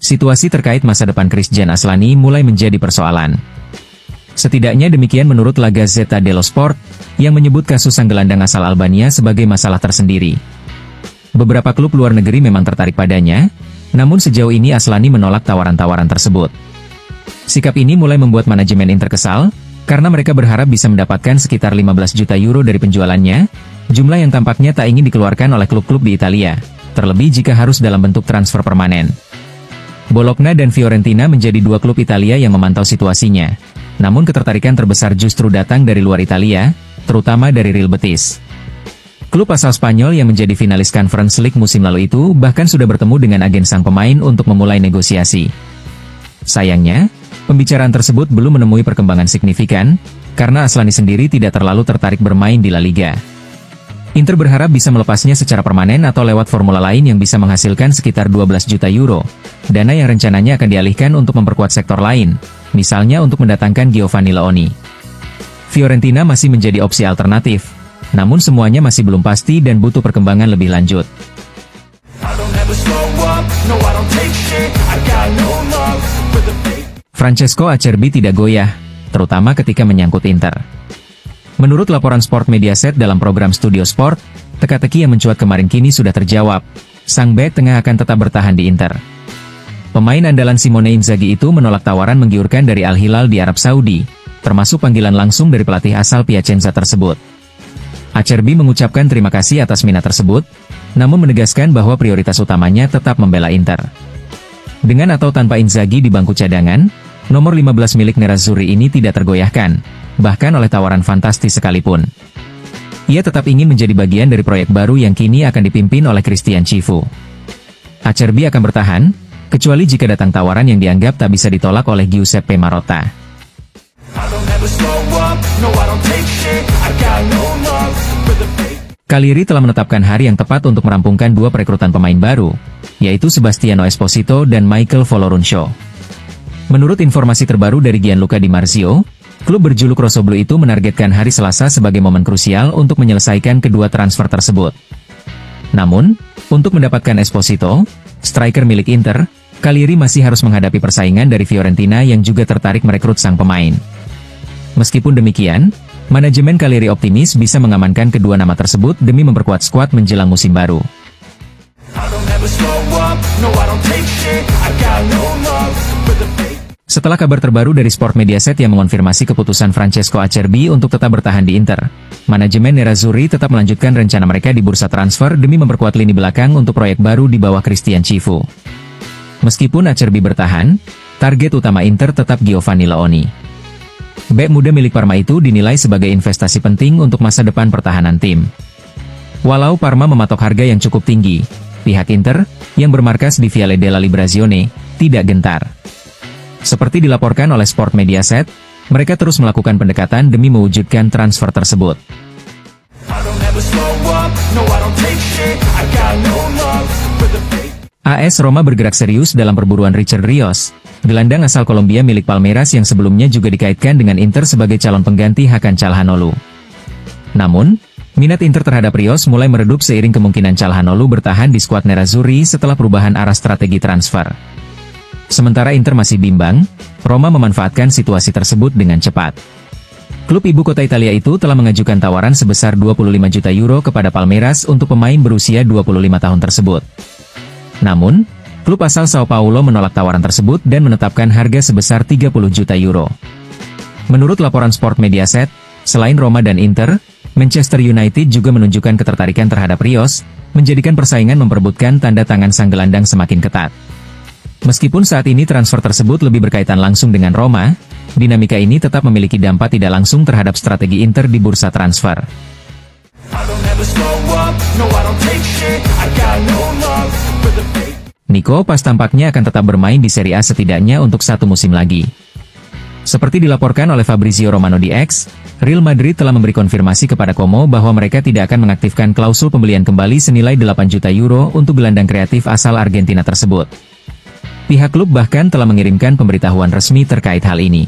Situasi terkait masa depan Christian Aslani mulai menjadi persoalan. Setidaknya demikian menurut La Gazzetta dello Sport, yang menyebut kasus sang gelandang asal Albania sebagai masalah tersendiri. Beberapa klub luar negeri memang tertarik padanya, namun sejauh ini Aslani menolak tawaran-tawaran tersebut. Sikap ini mulai membuat manajemen Inter kesal, karena mereka berharap bisa mendapatkan sekitar 15 juta euro dari penjualannya, jumlah yang tampaknya tak ingin dikeluarkan oleh klub-klub di Italia, terlebih jika harus dalam bentuk transfer permanen. Bologna dan Fiorentina menjadi dua klub Italia yang memantau situasinya. Namun ketertarikan terbesar justru datang dari luar Italia, terutama dari Real Betis. Klub asal Spanyol yang menjadi finalis Conference League musim lalu itu bahkan sudah bertemu dengan agen sang pemain untuk memulai negosiasi. Sayangnya, pembicaraan tersebut belum menemui perkembangan signifikan, karena Aslani sendiri tidak terlalu tertarik bermain di La Liga. Inter berharap bisa melepasnya secara permanen atau lewat formula lain yang bisa menghasilkan sekitar 12 juta euro, dana yang rencananya akan dialihkan untuk memperkuat sektor lain, misalnya untuk mendatangkan Giovanni Leoni. Fiorentina masih menjadi opsi alternatif, namun semuanya masih belum pasti dan butuh perkembangan lebih lanjut. Francesco Acerbi tidak goyah, terutama ketika menyangkut Inter. Menurut laporan Sport Mediaset dalam program Studio Sport, teka-teki yang mencuat kemarin kini sudah terjawab, sang bek tengah akan tetap bertahan di Inter. Pemain andalan Simone Inzaghi itu menolak tawaran menggiurkan dari Al Hilal di Arab Saudi, termasuk panggilan langsung dari pelatih asal Piacenza tersebut. Acerbi mengucapkan terima kasih atas minat tersebut, namun menegaskan bahwa prioritas utamanya tetap membela Inter. Dengan atau tanpa Inzaghi di bangku cadangan, nomor 15 milik Nerazzurri ini tidak tergoyahkan, bahkan oleh tawaran fantastis sekalipun. Ia tetap ingin menjadi bagian dari proyek baru yang kini akan dipimpin oleh Christian Chivu. Acerbi akan bertahan, kecuali jika datang tawaran yang dianggap tak bisa ditolak oleh Giuseppe Marotta. Cagliari telah menetapkan hari yang tepat untuk merampungkan dua perekrutan pemain baru, yaitu Sebastiano Esposito dan Michael Folorunsho. Menurut informasi terbaru dari Gianluca Di Marzio, klub berjuluk Rossoblu itu menargetkan hari Selasa sebagai momen krusial untuk menyelesaikan kedua transfer tersebut. Namun, untuk mendapatkan Esposito, striker milik Inter, Cagliari masih harus menghadapi persaingan dari Fiorentina yang juga tertarik merekrut sang pemain. Meskipun demikian, manajemen Cagliari optimis bisa mengamankan kedua nama tersebut demi memperkuat skuad menjelang musim baru. Setelah kabar terbaru dari Sport Mediaset yang mengonfirmasi keputusan Francesco Acerbi untuk tetap bertahan di Inter, manajemen Nerazzurri tetap melanjutkan rencana mereka di bursa transfer demi memperkuat lini belakang untuk proyek baru di bawah Christian Chivu. Meskipun Acerbi bertahan, target utama Inter tetap Giovanni Leoni. Bek muda milik Parma itu dinilai sebagai investasi penting untuk masa depan pertahanan tim. Walau Parma mematok harga yang cukup tinggi, pihak Inter, yang bermarkas di Viale della Liberazione, tidak gentar. Seperti dilaporkan oleh Sport Mediaset, mereka terus melakukan pendekatan demi mewujudkan transfer tersebut. AS Roma bergerak serius dalam perburuan Richard Rios, gelandang asal Kolombia milik Palmeiras yang sebelumnya juga dikaitkan dengan Inter sebagai calon pengganti Hakan Calhanoglu. Namun, minat Inter terhadap Rios mulai meredup seiring kemungkinan Calhanoglu bertahan di skuad Nerazzurri setelah perubahan arah strategi transfer. Sementara Inter masih bimbang, Roma memanfaatkan situasi tersebut dengan cepat. Klub ibu kota Italia itu telah mengajukan tawaran sebesar 25 juta euro kepada Palmeiras untuk pemain berusia 25 tahun tersebut. Namun, klub asal Sao Paulo menolak tawaran tersebut dan menetapkan harga sebesar 30 juta euro. Menurut laporan Sport Mediaset, selain Roma dan Inter, Manchester United juga menunjukkan ketertarikan terhadap Rios, menjadikan persaingan memperebutkan tanda tangan sang gelandang semakin ketat. Meskipun saat ini transfer tersebut lebih berkaitan langsung dengan Roma, dinamika ini tetap memiliki dampak tidak langsung terhadap strategi Inter di bursa transfer. Nico Pas tampaknya akan tetap bermain di Serie A setidaknya untuk satu musim lagi. Seperti dilaporkan oleh Fabrizio Romano di X, Real Madrid telah memberi konfirmasi kepada Como bahwa mereka tidak akan mengaktifkan klausul pembelian kembali senilai 8 juta euro untuk gelandang kreatif asal Argentina tersebut. Pihak klub bahkan telah mengirimkan pemberitahuan resmi terkait hal ini.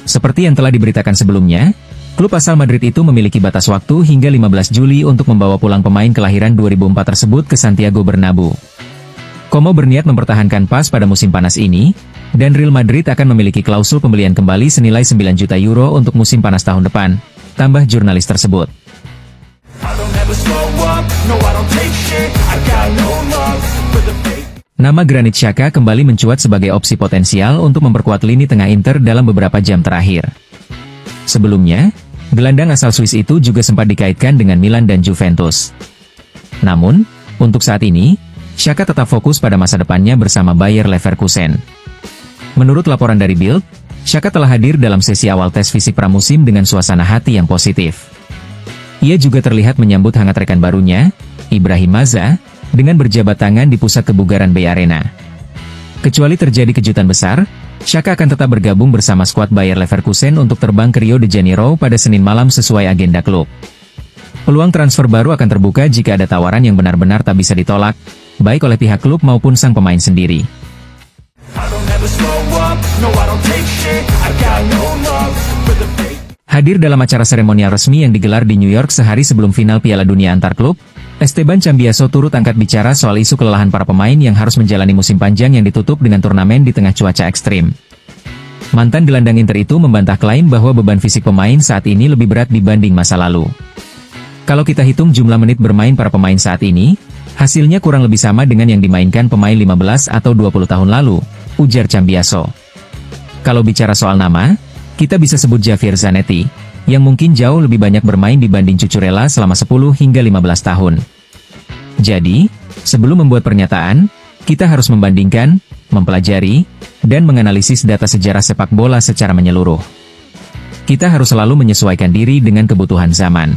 Seperti yang telah diberitakan sebelumnya, Klub asal Madrid itu memiliki batas waktu hingga 15 Juli untuk membawa pulang pemain kelahiran 2004 tersebut ke Santiago Bernabeu. Como berniat mempertahankan PAS pada musim panas ini, dan Real Madrid akan memiliki klausul pembelian kembali senilai 9 juta euro untuk musim panas tahun depan, tambah jurnalis tersebut. Nama Granit Xhaka kembali mencuat sebagai opsi potensial untuk memperkuat lini tengah Inter dalam beberapa jam terakhir. Sebelumnya, gelandang asal Swiss itu juga sempat dikaitkan dengan Milan dan Juventus. Namun, untuk saat ini, Xhaka tetap fokus pada masa depannya bersama Bayer Leverkusen. Menurut laporan dari Bild, Xhaka telah hadir dalam sesi awal tes fisik pramusim dengan suasana hati yang positif. Ia juga terlihat menyambut hangat rekan barunya, Ibrahim Maza, dengan berjabat tangan di pusat kebugaran Bay Arena. Kecuali terjadi kejutan besar, Xhaka akan tetap bergabung bersama skuad Bayer Leverkusen untuk terbang ke Rio de Janeiro pada Senin malam sesuai agenda klub. Peluang transfer baru akan terbuka jika ada tawaran yang benar-benar tak bisa ditolak, baik oleh pihak klub maupun sang pemain sendiri. Hadir dalam acara seremonial resmi yang digelar di New York sehari sebelum final Piala Dunia antar klub, Esteban Cambiaso turut angkat bicara soal isu kelelahan para pemain yang harus menjalani musim panjang yang ditutup dengan turnamen di tengah cuaca ekstrim. Mantan gelandang Inter itu membantah klaim bahwa beban fisik pemain saat ini lebih berat dibanding masa lalu. Kalau kita hitung jumlah menit bermain para pemain saat ini, hasilnya kurang lebih sama dengan yang dimainkan pemain 15 atau 20 tahun lalu, ujar Cambiaso. Kalau bicara soal nama, kita bisa sebut Javier Zanetti, yang mungkin jauh lebih banyak bermain dibanding Cucurella selama 10 hingga 15 tahun. Jadi, sebelum membuat pernyataan, kita harus membandingkan, mempelajari, dan menganalisis data sejarah sepak bola secara menyeluruh. Kita harus selalu menyesuaikan diri dengan kebutuhan zaman.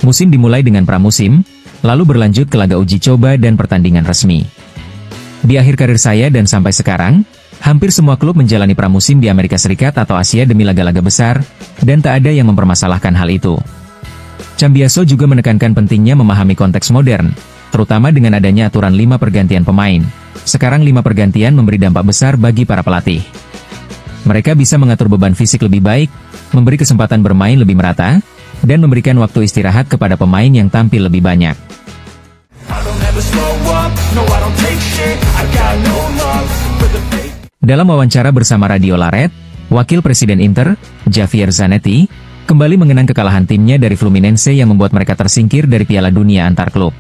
Musim dimulai dengan pramusim, lalu berlanjut ke laga uji coba dan pertandingan resmi. Di akhir karir saya dan sampai sekarang, hampir semua klub menjalani pramusim di Amerika Serikat atau Asia demi laga-laga besar, dan tak ada yang mempermasalahkan hal itu. Cambiaso juga menekankan pentingnya memahami konteks modern, terutama dengan adanya aturan 5 pergantian pemain. Sekarang 5 pergantian memberi dampak besar bagi para pelatih. Mereka bisa mengatur beban fisik lebih baik, memberi kesempatan bermain lebih merata, dan memberikan waktu istirahat kepada pemain yang tampil lebih banyak. Dalam wawancara bersama Radio Laret, Wakil Presiden Inter, Javier Zanetti, kembali mengenang kekalahan timnya dari Fluminense yang membuat mereka tersingkir dari Piala Dunia antar klub.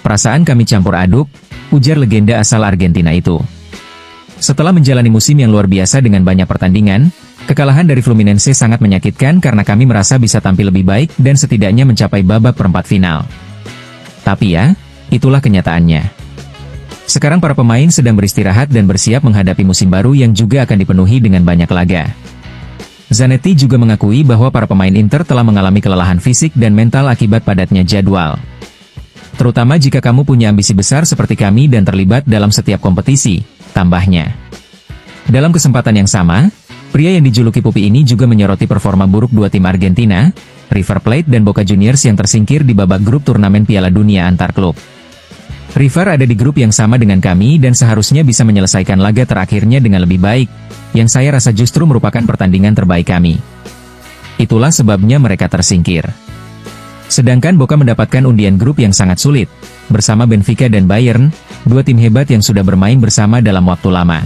Perasaan kami campur aduk, ujar legenda asal Argentina itu. Setelah menjalani musim yang luar biasa dengan banyak pertandingan, kekalahan dari Fluminense sangat menyakitkan karena kami merasa bisa tampil lebih baik dan setidaknya mencapai babak perempat final. Tapi ya, itulah kenyataannya. Sekarang para pemain sedang beristirahat dan bersiap menghadapi musim baru yang juga akan dipenuhi dengan banyak laga. Zanetti juga mengakui bahwa para pemain Inter telah mengalami kelelahan fisik dan mental akibat padatnya jadwal. Terutama jika kamu punya ambisi besar seperti kami dan terlibat dalam setiap kompetisi, tambahnya. Dalam kesempatan yang sama, pria yang dijuluki Pupi ini juga menyoroti performa buruk dua tim Argentina, River Plate dan Boca Juniors yang tersingkir di babak grup turnamen Piala Dunia antar klub. River ada di grup yang sama dengan kami dan seharusnya bisa menyelesaikan laga terakhirnya dengan lebih baik, yang saya rasa justru merupakan pertandingan terbaik kami. Itulah sebabnya mereka tersingkir. Sedangkan Boca mendapatkan undian grup yang sangat sulit, bersama Benfica dan Bayern, dua tim hebat yang sudah bermain bersama dalam waktu lama.